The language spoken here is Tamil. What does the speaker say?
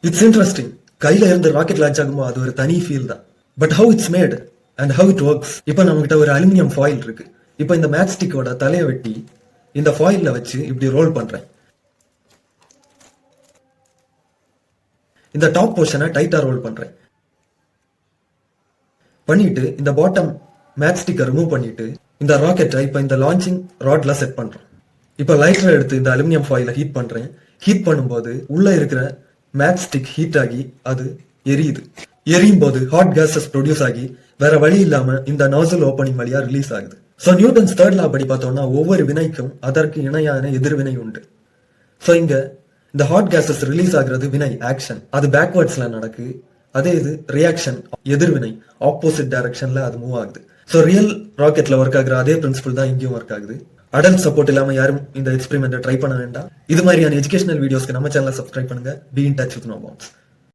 It's interesting. கையில இருந்து ராக்கெட் லான்ச் ஆகும்போது அது ஒரு தனி ஃபீல் தான். But how it's made and how it works. இப்போ நம்ம கிட்ட ஒரு அலுமினியம் ஃபாயில் இருக்கு. இப்போ இந்த மேட்ச் ஸ்டிக்கோட தலையை வெட்டி இந்த ஃபாயில்ல வச்சு இப்படி ரோல் பண்றேன். இந்த டாப் போர்ஷனை டைட்டா ரோல் பண்றேன். பண்ணிட்டு இந்த பாட்டம் மேட்ச் ஸ்டிக்கை ரிமூவ் பண்ணிட்டு இந்த ராக்கெட்டை இப்போ இந்த லான்ச்சிங் ராட்ல செட் பண்றேன். இப்போ லைட்டர் எடுத்து இந்த அலுமினியம் ஃபாயில ஹீட் பண்றேன். ஹீட் பண்ணும்போது உள்ள இருக்கிற மேட்ச் ஸ்டிக் ஹீட் ஆகி அது எரியுது. எரியும் போது ஹாட் கேஸஸ் ப்ரொடியூஸ் ஆகி வேற வழி இல்லாம இந்த நாசல் ஓப்பனிங் வழியா ரிலீஸ் ஆகுது. ஸோ நியூட்டன்ஸ் தேர்ட் லா படி பார்த்தோம்னா ஒவ்வொரு வினைக்கும் அதற்கு இணையான எதிர்வினை உண்டு. ஸோ இங்க இந்த ஹாட் கேஸஸ் ரிலீஸ் ஆகுறது வினை ஆக்ஷன், அது பேக்வர்ட்ஸ்ல நடக்கு. அதே இது ரியாக்ஷன் எதிர்வினை ஆப்போசிட் டைரக்ஷன்ல அது மூவ் ஆகுது. ஸோ ரியல் ராக்கெட்ல ஒர்க் ஆகுற அதே பிரின்சிபல் தான் இங்கேயும் ஒர்க் ஆகுது. அடல்ட் சப்போர்ட் இல்லாம யாரும் இந்த எக்ஸ்பெரிமெண்ட்டை ட்ரை பண்ண வேண்டாம். இது மாதிரியான எஜுகேஷனல் வீடியோஸ்க்கு நம்ம சேனலை சப்ஸ்கிரைப் பண்ணுங்க. Be in touch with no pounds.